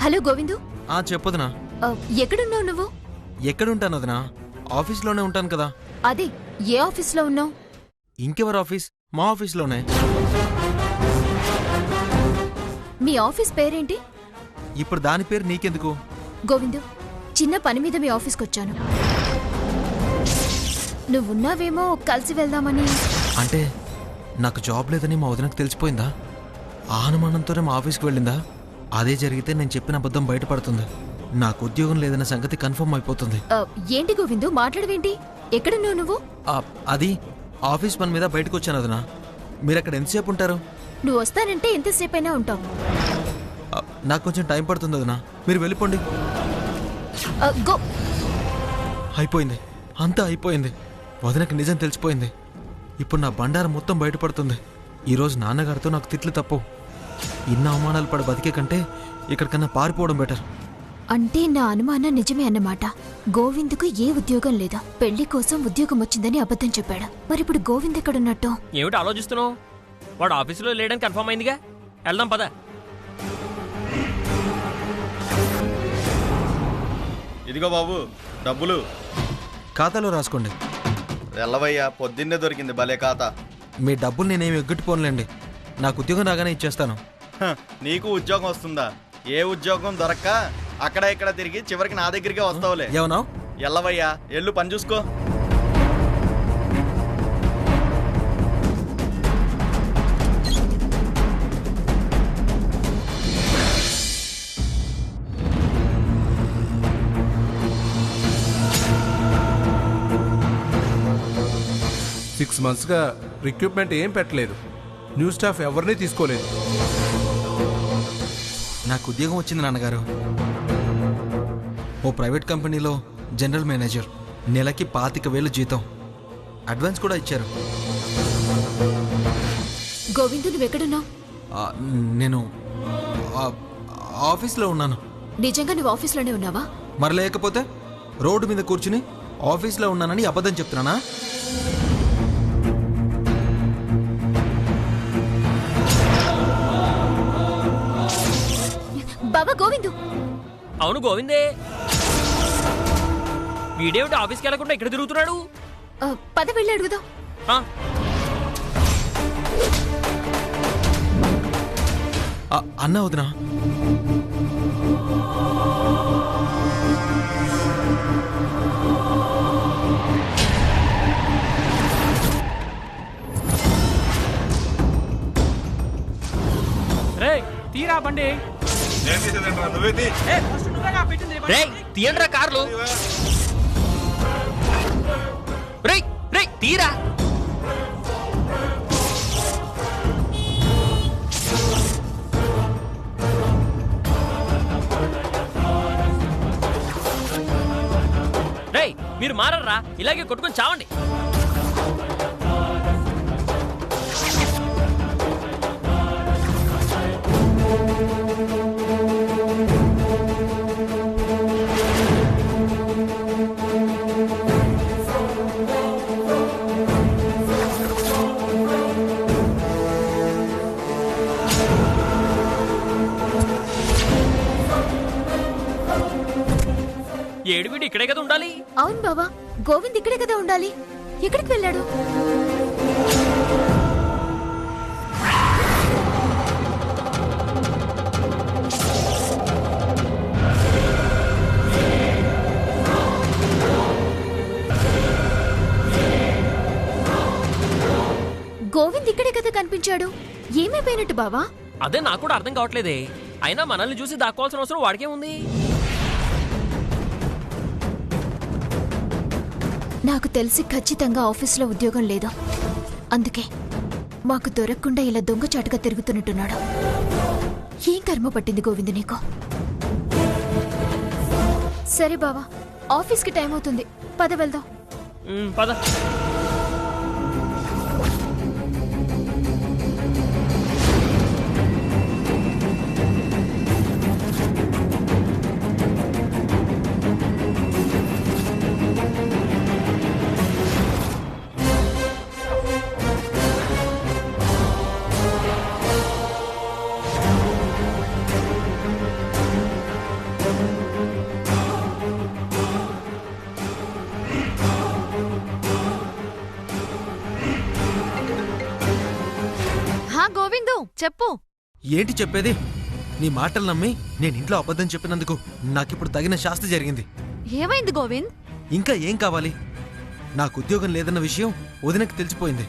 Hello Govindu. చెప్పొదనా. ఎక్కడున్నావు నువ్వు? ఎక్కడుంటాను వదినా, ఆఫీస్లోనే ఉంటాను కదా. అదే, ఏ ఆఫీస్లో ఉన్నావు? ఇంకెవరు ఆఫీస్? మా ఆఫీస్లోనే. మీ ఆఫీస్ పేరేంటి? ఇప్పుడు దాని పేరు నీకెందుకు? గోవిందు, చిన్న పని మీద మీ ఆఫీస్కొచ్చాను. నువ్వున్నావేమో కలిసి వెళ్దామని. అంటే నాకు జాబ్ లేదని మా వదినకు తెలిసిపోయిందా? ఆ అనుమానంతోనే మా ఆఫీస్కి వెళ్ళిందా? అదే జరిగితే నేను చెప్పిన అబద్ధం బయటపడుతుంది. నాకు ఉద్యోగం లేదన్న సంగతి కన్ఫర్మ్ అయిపోతుంది. ఏంటి గోవిందు మాట్లాడవేంటి? ఎక్కడున్నావు నువ్వు? అది ఆఫీస్ పని మీద బయటకు వచ్చాను వదినా. మీరు అక్కడ ఎంతసేపు ఉంటారు? నువ్వు వస్తానంటే ఎంతసేపైనా ఉంటావు. నాకు కొంచెం టైం పడుతుంది వదినా, మీరు వెళ్ళిపోండి. అయిపోయింది, అంతా అయిపోయింది. వదినకి నిజం తెలిసిపోయింది. ఇప్పుడు నా బండారం మొత్తం బయటపడుతుంది. ఈరోజు నాన్నగారితో నాకు తిట్లు తప్పు. ఇన్న అవమానాలు పడి బతికే కంటే ఇక్కడికన్నా పారిపోవడం బెటర్. అంటే నా అనుమానం నిజమే అన్నమాట. గోవింద్కు ఏ ఉద్యోగం లేదా, పెళ్లి కోసం ఉద్యోగం వచ్చిందని అబద్ధం చెప్పాడు. మరిప్పుడు గోవింద్ ఎక్కడున్నట్టు? ఏమిటి ఆలోచిస్తున్నావు? వాడు ఆఫీసులో లేడని కన్ఫర్మ్ అయిందిగా, వెళ్దాం పద. ఇదిగో బాబు డబ్బులు. ఖాతాలో రాసుకోండి. వెళ్ళవయ్యా, పొద్దున్నే దొరికింది భలే ఖాతా. మీ డబ్బులు నేనేమి ఎగ్గొట్టుకోనులేండి. నాకు ఉద్యోగం రాగానే ఇచ్చేస్తాను. నీకు ఉద్యోగం వస్తుందా? ఏ ఉద్యోగం దొరక్క అక్కడ ఇక్కడ తిరిగి చివరికి నా దగ్గరికే వస్తావులే. ఏమన్నావు? ఎల్లవయ్యా, ఎల్లు పని చూసుకో. సిక్స్ మంత్స్గా రిక్రూట్మెంట్ ఏం పెట్టలేదు. న్యూ స్టాఫ్ ఎవరిని తీసుకోలేదు. నాకు ఉద్యోగం వచ్చింది నాన్నగారు. ఓ ప్రైవేట్ కంపెనీలో జనరల్ మేనేజర్. నెలకి 25,000 జీతం, అడ్వాన్స్ కూడా ఇచ్చారు. గోవిందు, నువ్వెక్కడున్నావు? నేను ఆఫీస్లో ఉన్నాను. నిజంగా నువ్వు ఆఫీస్లోనే ఉన్నావా? మరి లేకపోతే రోడ్డు మీద కూర్చుని ఆఫీస్లో ఉన్నానని అబద్ధం చెప్తున్నానా? బాబా గోవిందు. అవును గోవిందే. వీడేమిటి ఆఫీస్కి వెళ్లకుండా ఇక్కడ తిరుగుతున్నాడు? పద వెళ్ళి అడుగుదాం. అన్నా వదినా, తీరా బండి. తీయండ్రా కార్లు. తీరా. మీరు మారర్రా, ఇలాగే కొట్టుకొని చావండి. ఏడువిడి ఇక్కడే కదా ఉండాలి. అవును బాబా, గోవింద్ ఇక్కడే కదా ఉండాలి. ఎక్కడికి వెళ్ళాడు? గోవింద్ ఇక్కడే కదా కనిపించాడు. ఏమైపోయినట్టు బావా? అదే నాకు కూడా అర్థం కావట్లేదే. అయినా మనల్ని చూసి దాక్కోవాల్సిన అవసరం వాడికే ఉంది. నాకు తెలిసి ఖచ్చితంగా ఆఫీసులో ఉద్యోగం లేదు. అందుకే మాకు దొరకకుండా ఇలా దొంగచాటుగా తిరుగుతున్నట్టున్నాడు. ఏం కర్మ పట్టింది గోవింద్ నీకు? సరే బావా, ఆఫీస్కి టైం అవుతుంది, పద వెళ్దాం. పద. చెప్పు. ఏంటి చెప్పేది? నీ మాటలు నమ్మి నేను ఇంట్లో అబద్ధం చెప్పినందుకు నాకిప్పుడు తగిన శాస్తి జరిగింది. ఏమైంది గోవింద్? ఇంకా ఏం కావాలి? నాకు ఉద్యోగం లేదన్న విషయం వదినకి తెలిసిపోయింది.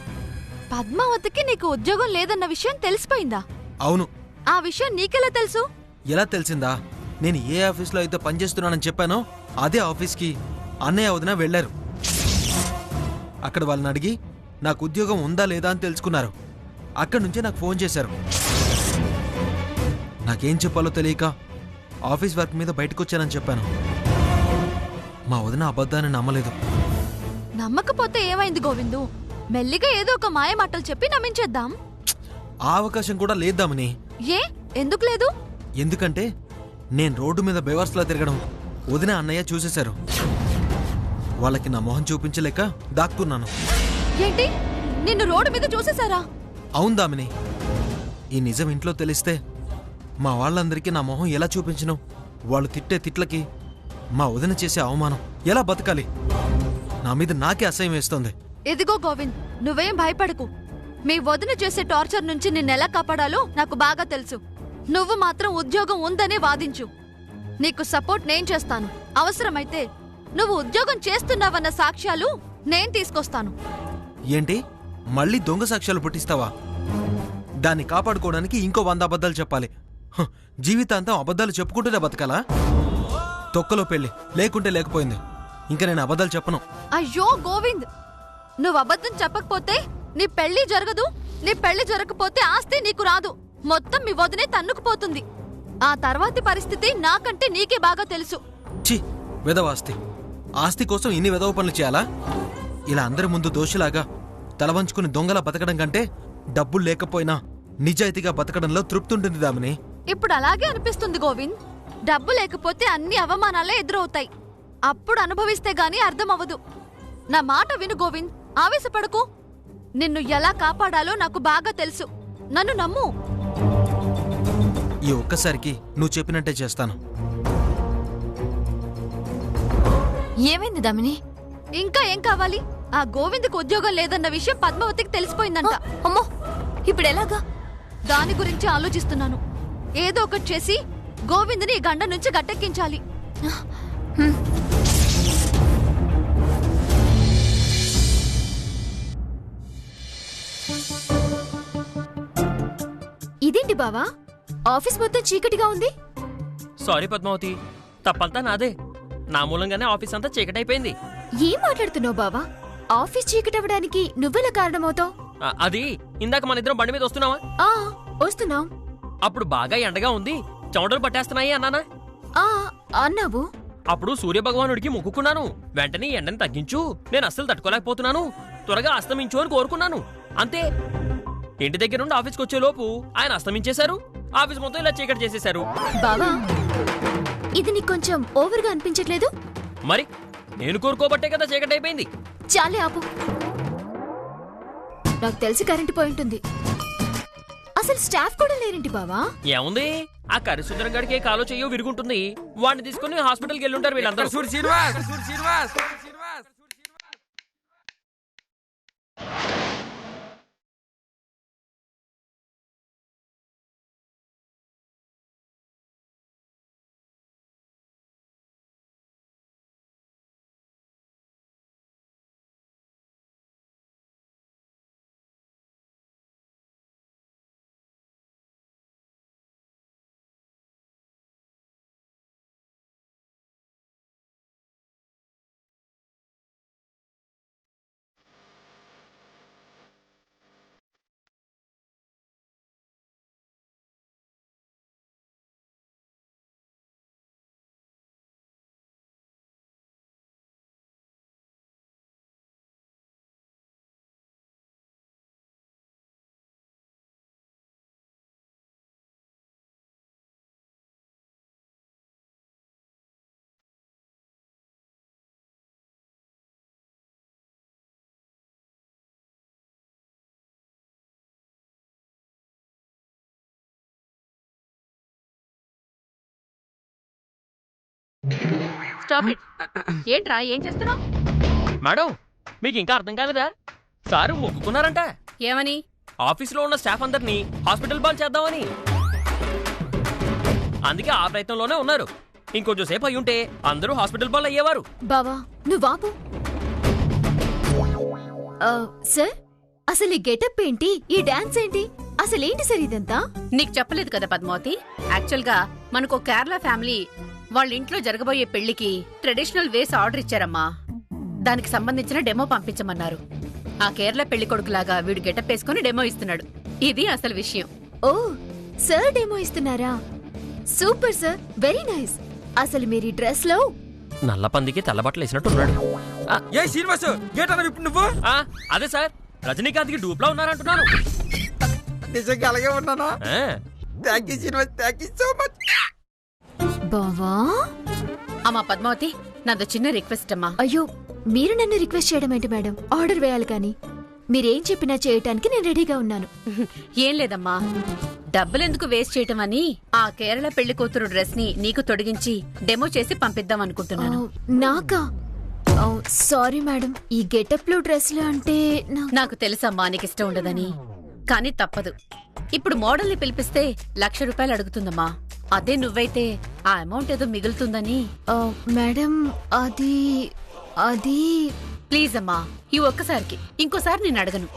పద్మావతికి నీకు ఉద్యోగం లేదన్న విషయం తెలిసిపోయిందా? అవును. ఆ విషయం నీకెలా తెలుసు? ఎలా తెలిసిందా? నేను ఏ ఆఫీస్లో అయితే పనిచేస్తున్నానని చెప్పానో అదే ఆఫీస్కి అన్నయ్య వదిన వెళ్లారు. అక్కడ వాళ్ళని అడిగి నాకు ఉద్యోగం ఉందా లేదా అని తెలుసుకున్నారు. అక్కడి నుంచే నాకు ఫోన్ చేశారు. నాకేం చెప్పాలో తెలియక ఆఫీస్ వర్క్ మీద బయటకొచ్చానని చెప్పాను. మా వదిన అబద్ధాన్ని నమ్మలేదు. నమ్మకపోతే ఏమైంది గోవిందు? మెల్లిగా ఏదో ఒక మాయ మాటలు చెప్పి నమ్మించేద్దాం. ఆ అవకాశం కూడా లేద్దామని. ఏ ఎందుకు లేదు? ఎందుకంటే నేను రోడ్డు మీద బేవర్స్లా తిరగడం వదిన అన్నయ్య చూసేశారు. వాళ్ళకి నా మొహం చూపించలేక దాక్కున్నాను. ఏంటి, నిన్ను రోడ్డు మీద చూసేశారా? అవును దామిని. ఈ నిజం ఇంట్లో తెలిస్తే మా వాళ్ళందరికీ నా మొహం ఎలా చూపించను? వాళ్ళు తిట్టే తిట్లకి మా వదిన చేసే అవమానం ఎలా బతకాలి? నా మీద నాకే అసహ్యం వేస్తోంది. ఎదిగో గోవింద్, నువ్వేం భయపడకు. మీ వదిన చేసే టార్చర్ నుంచి నిన్నెలా కాపాడాలో నాకు బాగా తెలుసు. నువ్వు మాత్రం ఉద్యోగం ఉందనే వాదించు. నీకు సపోర్ట్ నేను చేస్తాను. అవసరమైతే నువ్వు ఉద్యోగం చేస్తున్నావన్న సాక్ష్యాలు నేను తీసుకొస్తాను. ఏంటి, మళ్ళీ దొంగ సాక్ష్యాలు పుట్టిస్తావా? దాన్ని కాపాడుకోవడానికి ఇంకో 100 అబద్ధాలు చెప్పాలి. జీవితాంతం అబద్ధాలు చెప్పుకుంటూనే బతకాలా? తొక్కలో పెళ్లి, లేకుంటే లేకపోయింది. ఇంకా నేను అబద్ధాలు చెప్పను. అయ్యో గోవింద్, నువ్వు అబద్ధం చెప్పకపోతే నీ పెళ్లి జరగదు. నీ పెళ్లి జరగకపోతే ఆస్తి నీకు రాదు. మొత్తం మీ వదినే తన్నుకుపోతుంది. ఆ తర్వాతి పరిస్థితి నాకంటే నీకే బాగా తెలుసు. ఛీ, వెధవ ఆస్తి. ఆస్తి కోసం ఇన్ని వెధవ పనులు చేయాలా? ఇలా అందరి ముందు దోషిలాగా తలవంచుకుని దొంగలా బతకడం కంటే డబ్బులు లేకపోయినా నిజాయితీగా బతకడంలో తృప్తి ఉంటుంది దామిని. ఇప్పుడు అలాగే అనిపిస్తుంది గోవింద్. డబ్బు లేకపోతే అన్ని అవమానాలే ఎదురవుతాయి. అప్పుడు అనుభవిస్తే గాని అర్థమవ్వదు. నా మాట విను గోవింద్, ఆవేశపడకు. నిన్ను ఎలా కాపాడాలో నాకు బాగా తెలుసు. నన్ను నమ్ము. ఈ ఒక్కసారికి నువ్వు చెప్పినట్టే చేస్తాను. ఏమైంది దామిని? ఇంకా ఏం కావాలి? ఆ గోవింద్కు ఉద్యోగం లేదన్న విషయం పద్మావతికి తెలిసిపోయిందంట. అమ్మో, ఇప్పుడు ఎలాగా? దాని గురించి ఆలోచిస్తున్నాను. ఏదో ఒకటి చేసి గోవింద్ని ఈ గండ నుంచి గట్టెక్కించాలి. ఇదేంటి బావా, ఆఫీస్ మొత్తం చీకటిగా ఉంది? సారీ పద్మావతి, తప్పంతా నాదే. నా మూలంగానే ఆఫీస్ అంతా చీకటైపోయింది. ఏం మాట్లాడుతున్నావు బావా? ఆఫీస్ చీకటవడానికి నువ్వెలా కారణమవుతావు? అది ఇందాక మన ఇద్దరం బండి మీద వస్తున్నావా? ఆ వస్తున్నాం. అప్పుడు బాగా ఎండగా ఉంది, చెమటలు పట్టేస్తున్నాయి అన్నానా? ఆ అన్నావు. అప్పుడు సూర్యభగవానుడికి మొక్కుకున్నాను. వెంటనే ఎండని తగ్గించు, నేను అస్సలు తట్టుకోలేకపోతున్నాను, త్వరగా అస్తమించు అని కోరుకున్నాను. అంతే. ఇంటి దగ్గర నుండి ఆఫీస్కి వచ్చే లోపు ఆయన అస్తమించేశారు. ఆఫీస్ మొత్తం ఇలా చీకటి చేసేశారు. బావా, ఇది నీకు కొంచెం ఓవర్గా అనిపించట్లేదు? మరి నేను కోరుకోబట్టే కదా చీకటి అయిపోయింది. చాలే ఆపు. నాకు తెలిసి కరెంటు పోయి ఉంటుంది. అసలు స్టాఫ్ కూడా లేరేంటి బావా? ఏముంది, ఆ కరిసుందరం గడికి కాలో చెయ్యో విరుగుంటుంది. వాడిని తీసుకుని హాస్పిటల్కి వెళ్ళుంటారు వీళ్ళందరూ. Stop it. ఏంట్రా, ఏం చేస్తున్నావు? మేడం, మీకు ఇంకా అర్థం కాలేదా? సారు మొక్కుకున్నారంట. ఏమని? ఆఫీస్లో ఉన్న స్టాఫ్ అందరినీ హాస్పిటల్ బాల్ చేద్దామని. అందుకే ఆ ప్రయత్నంలోనే ఉన్నారు. ఇంకొంచెం సేపు అయి ఉంటే అందరూ హాస్పిటల్ బాల్ అయ్యేవారు. బావా నువ్వు బాబు సార్, అసలు ఈ గెటప్ ఏంటి, ఈ డాన్స్ ఏంటి, అసలేంటి సార్ ఇదంతా? నీకు చెప్పలేదు కదా పద్మావతి, యాక్చువల్ గా మనకు కేరళ ఫ్యామిలీ వాళ్ళ ఇంట్లో జరగబోయే పెళ్లికి ట్రెడిషనల్ వేస్ ఆర్డర్ ఇచ్చారమ్మా. దానికి సంబంధించిన డెమో పంపించమన్నారు. ఆ కేరళ పెళ్లి కొడుకులాగా వీడు గెటప్ వేసుకుని డెమో ఇస్తున్నాడు. ఇది అసలు విషయం. ఓ సార్ డెమో ఇస్తున్నారా? Super sir, very nice. అసలు మీరు డ్రెస్ లో నల్ల పందికి తెల్లబట్టలు వేసినట్టున్నాడు. ఏ శ్రీనివాసు గేటన్నా ఇప్పుడు నువ్వు? అదే సార్, రజనీకాంత్ కి డూప్లా ఉన్నారంటున్నాను. నిజంగా అలాగే ఉన్నానా? Thank you Srinivas, thank you so much. బావా అమ్మా పద్మావతి, నాదో చిన్న రిక్వెస్ట్ అమ్మా. అయ్యో, మీరు నన్ను రిక్వెస్ట్ చేయడం ఏంటి మేడం? ఆర్డర్ వేయాలి కానీ. మీరేం చెప్పినా చేయటానికి నేను రెడీగా ఉన్నాను. ఏం లేదమ్మా, డబ్బులెందుకు వేస్ట్ చేయటం అని ఆ కేరళ పెళ్లి కూతురు డ్రెస్ ని నీకు తొడిగించి డెమో చేసి పంపిద్దాం అనుకుంటున్నాను. నాకా? సారీ మేడం, ఈ గెటప్ లో డ్రెస్లు అంటే నాకు తెలుసమ్మా నీకు ఇష్టం ఉండదని, కానీ తప్పదు. ఇప్పుడు మోడల్ ని పిలిపిస్తే 1,00,000 రూపాయలు అడుగుతుందమ్మా. అదే నువ్వైతే ఆ అమౌంట్ ఏదో మిగులుతుందని. మేడం అది అది ప్లీజ్ అమ్మా, ఈ ఒక్కసారికి, ఇంకోసారి నేను అడగను.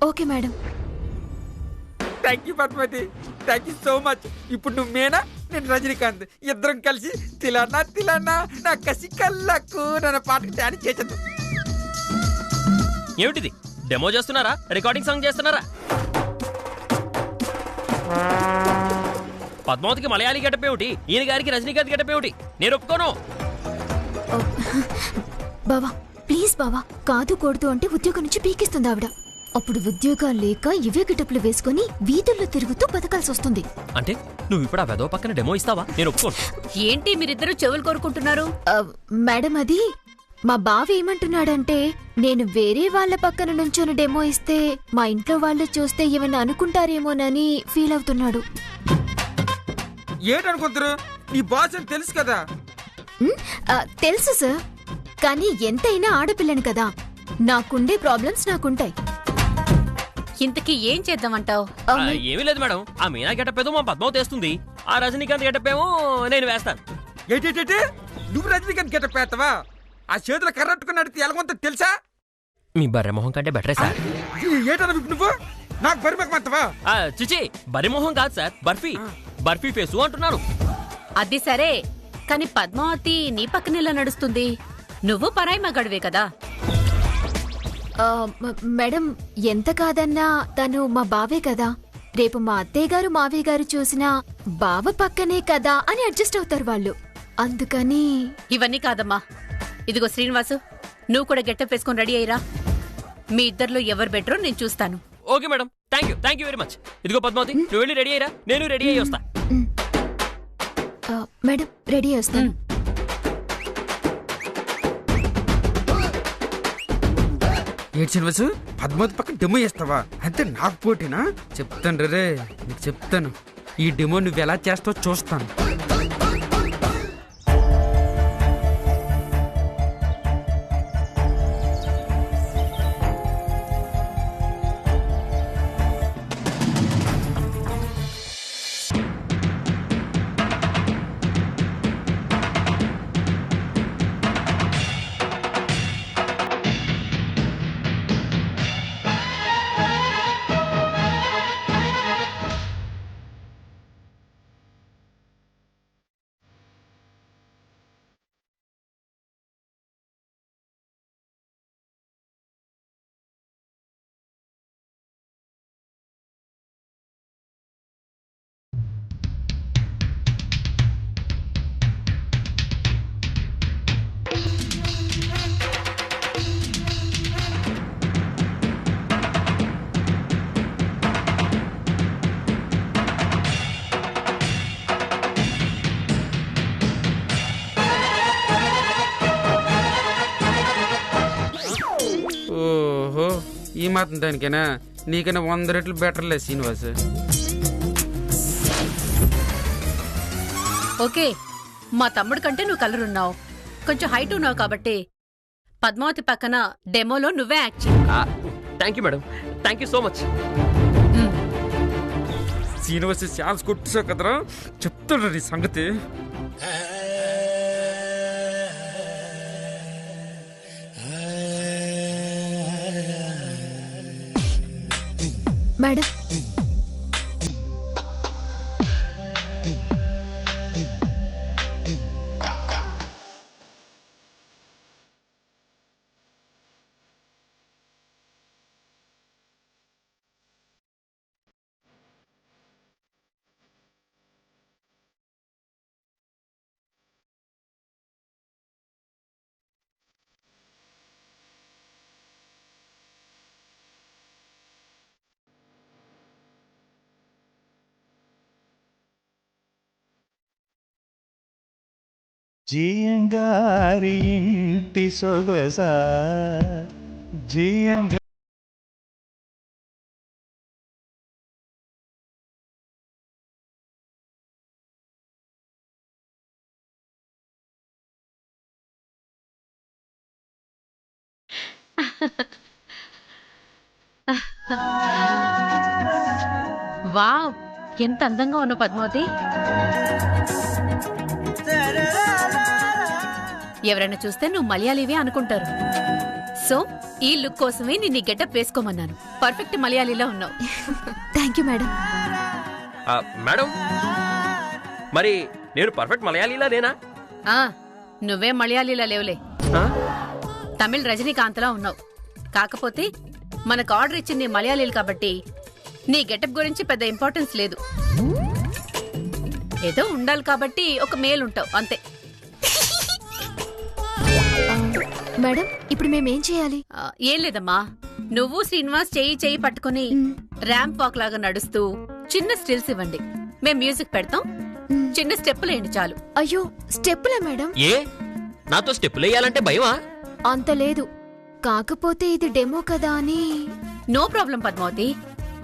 Okay madam. Thank you Padmavati, thank you so much. ఇప్పుడు నువ్వు మేనా, నేను రజనీకాంత్, ఇద్దరం కలిసి తిలానా తిలానా నా కసి కళ్ళకు నన్ను పాటకు డాన్స్ చేసేద్దాం. ఏమిటిది, డెమో చేస్తున్నారా, రికార్డింగ్ సాంగ్ చేస్తున్నారా? పద్మావతికి మలయాళీ గెటప్ ఏమిటి, ఈయన గారికి రజనీకాంత్ గెటప్ ఏమిటి? నేను ఒప్పుకోను. బావా ప్లీజ్ బావా, కాదు కూడదు అంటే ఉద్యోగం నుంచి పీకిస్తుంది ఆవిడ. అప్పుడు ఉద్యోగాలు లేక ఇవే గిటప్లు వేసుకుని వీధుల్లో తిరుగుతూ బతకాల్సి వస్తుంది. అంటే నువ్వు ఇప్పుడు ఆ వెదవ పక్కన డెమో ఇస్తావా? నేను ఒప్పుకోను. ఏంటి మీరిద్దరూ చెవులు కోరుకుంటున్నారు? మేడం అది మా బావ ఏమంటున్నాడంటే, నేను వేరే వాళ్ళ పక్కన నుంచొని డెమో ఇస్తే మా ఇంట్లో వాళ్ళు చూస్తే ఏమైనా అనుకుంటారేమోనని ఫీల్ అవుతున్నాడు. ఏంటనుకుంటారు? నీ బాస్ అని తెలుసు కదా. తెలుసు సార్, కానీ ఎంతైనా ఆడపిల్లని కదా, నాకుండే ప్రాబ్లమ్స్ నాకుంటాయి. ఇంతకీ ఏం చేద్దామంటావు? ఏమీ లేదు మేడం, ఆ మీనా గెటప్ ఏదో మా పద్మావతి వేస్తుంది, ఆ రజనీకాంత్ గెటప్ ఏమో నేను వేస్తాను. ఏంటి నువ్వు రజనీకాంత్ గెటప్ వేస్తావా? ఆ చేతులు కర్రట్టుకుని నడితే ఎలాగొంత తెలుసా? మీ బర్రె మొహం కంటే బెటరే సార్. ఏంటన్నా నువ్వు నాకు బరిమకమంతవా? చిచి, బర్రె మొహం కాదు సార్, బర్ఫీ ఫేసు అంటున్నాను. అది సరే, కానీ పద్మావతి నీ పక్కనెలా నడుస్తుంది? నువ్వు పరాయి మగాడివే కదా. మేడం ఎంత కాదన్నా తను మా బావే కదా. రేపు మా అత్తయ్య గారు మావయ్య గారు చూసినా బావ పక్కనే కదా అని అడ్జస్ట్ అవుతారు వాళ్ళు. అందుకని ఇవన్నీ కాదమ్మా. ఇదిగో శ్రీనివాసు, నువ్వు కూడా గెటప్ వేసుకొని రెడీ అయ్యిరా. మీ ఇద్దరిలో ఎవరు బెటరో నేను చూస్తాను. Okay madam, thank you very much. ఇదిగో పద్మావతి, నువ్వు వెళ్ళి రెడీ అయ్యిరా, నేను రెడీ అయ్యి వస్తా. మేడం రెడీ వస్తాను. ఏడు శ్రీనివాసు, పద్మావతి పక్కన డెమో చేస్తావా? అంతే నాకు పోటీనా? చెప్తాను రే, నీకు చెప్తాను. ఈ డెమో నువ్వు ఎలా చేస్తావో చూస్తాను. ఓహో, ఈ మాత్రం దానికైనా నీకైనా 100 రెట్లు బెటర్లే శ్రీనివాస్. ఓకే, మా తమ్ముడు కంటే నువ్వు కలర్ ఉన్నావు, కొంచెం హైట్ ఉన్నావు కాబట్టి పద్మావతి పక్కన డెమోలో నువ్వే యాక్ట్ చేయి. Thank you madam, thank you so much. Srinivas chance కొట్టేసావు కదరా, చెప్తాడు నీ సంగతి. మేడం, జియంగారి ఇంటి సొగస జియంగా వావ్, ఎంత అందంగా ఉన్నావు పద్మావతి. ఎవరైనా చూస్తే నువ్వు మలయాళీవే అనుకుంటారు. సో ఈ లుక్ కోసమే నిన్ను గెటప్ వేసుకోమన్నాను. పర్ఫెక్ట్ మలయాళీలో ఉన్నావు. Thank you madam. మేడం, మరి నేను పర్ఫెక్ట్ మలయాళీలా లేనా? ఆ, నువ్వే మలయాళీలా లేవులే, తమిళ్ రజనీకాంత్లా ఉన్నావు. కాకపోతే మనకు ఆర్డర్ ఇచ్చింది మలయాళీలు కాబట్టి నీ గెటప్ గురించి పెద్ద ఇంపార్టెన్స్ లేదు. ఏదో ఉండాలి కాబట్టి ఒక మేల్ ఉంటావు అంతే. మేడం, ఇప్పుడు మేమేం చేయాలి? ఏం లేదమ్మా, నువ్వు శ్రీనివాస్ చెయ్యి పట్టుకుని ర్యాంప్ వాక్ లాగా నడుస్తూ చిన్న స్టిల్స్ ఇవ్వండి. మేం మ్యూజిక్ పెడతాం, చిన్న స్టెప్పులు వేయండి చాలు. అయ్యో, స్టెప్పులా మేడం? ఏ, నాతో స్టెప్పులు వేయాలంటే భయమా? అంత లేదు, కాకపోతే ఇది డెమో కదా అని. నో ప్రాబ్లం పద్మావతి,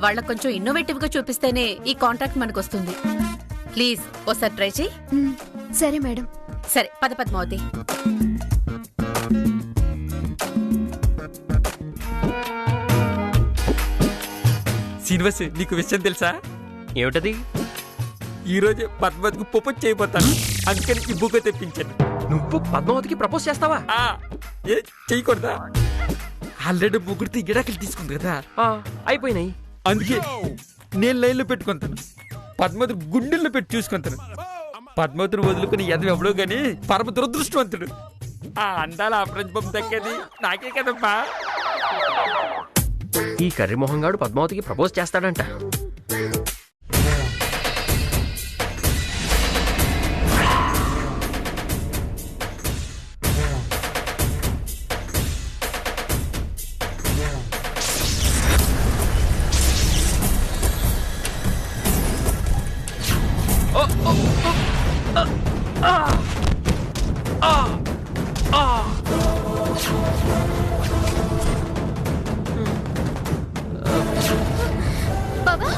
వాళ్ళకు కొంచెం ఇన్నోవేటివ్ గా చూపిస్తేనే ఈ కాంట్రాక్ట్ మనకు వస్తుంది. ప్లీజ్ ఒకసారి ట్రై చేయి. సరే మేడం. సరే పద పద్మావతి. శ్రీనివాస్, నీకు విషయం తెలుసా? ఏమిటది? ఈ రోజు పద్మావతికి ప్రపోజ్ చేయబోతాను, అందుకని ఈ బుక్ తెప్పించాను. నువ్వు పద్మావతికి ప్రపోజ్ చేస్తావా? ఏ చేయకూడదా? ఆల్రెడీ ముగ్గురితో గిడాకులు తీసుకుంది కదా, అయిపోయినాయి. అందుకే నేను లైన్లో పెట్టుకుంటాను, పద్మావతి గుండెల్లో పెట్టి చూసుకుంటాను. పద్మావతిని వదులుకుని ఎదవ ఎవడో గాని పరమ దురదృష్టవంతుడు. ఆ అందాల అప్రతిభం దక్కేది నాకే కదమ్మా. ఈ కర్రీ మొహంగాడు పద్మావతికి ప్రపోజ్ చేస్తాడంట. బాబా,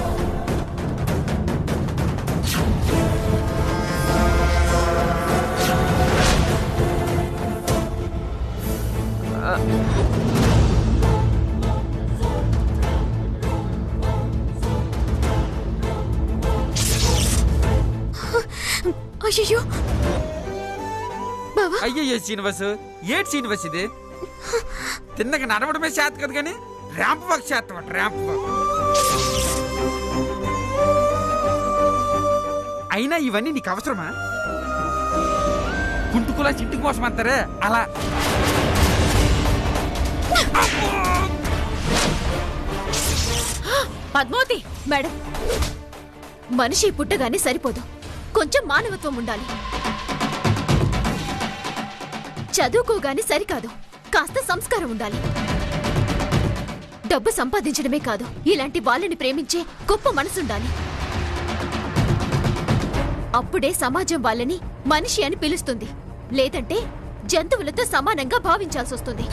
అయ్యో బాబా. అయ్యయ్యో శ్రీనివాస్, ఏటి శ్రీనివాస్ ఇది? తిన్నగా నడవడమే చేత కదా కానీ ర్యాంప్ వాక్ చేస్తామట, ర్యాంప్ వాక్. అయినా ఇవన్నీ నీకు అవసరమా? కుంటుకులా చింటి కోసం అంటారే అలా. పద్మావతి మేడం, మనిషి పుట్టగానే సరిపోదు, కొంచెం మానవత్వం ఉండాలి. చదువుకోగానే సరికాదు, కాస్త సంస్కారం ఉండాలి. డబ్బు సంపాదించడమే కాదు, ఇలాంటి వాళ్ళని ప్రేమించే గొప్ప మనసుండాలి. అప్పుడే సమాజం వాళ్ళని మనిషి అని పిలుస్తుంది, లేదంటే జంతువులతో సమానంగా భావించాల్సి వస్తుంది.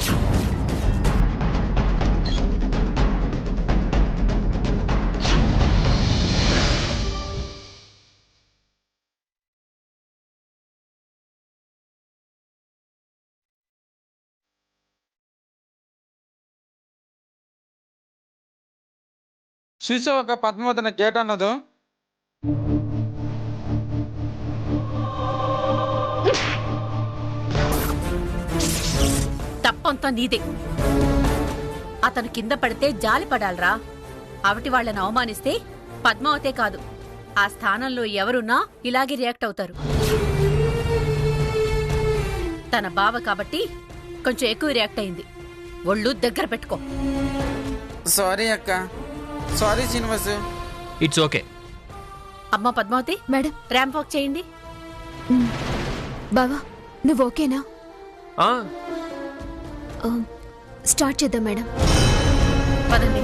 చూసావక్క పద్మావతి నా గేట్ అన్నదు. తప్పంతా నీదే. అతను కింద పడితే జాలి పడాలరా. అవటి వాళ్ళని అవమానిస్తే పద్మావతే కాదు, ఆ స్థానంలో ఎవరున్నా ఇలాగే రియాక్ట్ అవుతారు. తన బావ కాబట్టి కొంచెం ఎక్కువ రియాక్ట్ అయింది. ఒళ్ళు దగ్గర పెట్టుకో. సారీ అక్క, సారీ శ్రీనివాస్. It's okay. అమ్మా పద్మావతి, మేడం ర్యాంప్ వాక్ చేయండి. బావా నువ్వు ఓకేనా? ఆ, స్టార్ట్ చేద్దాం మేడం. పదండి.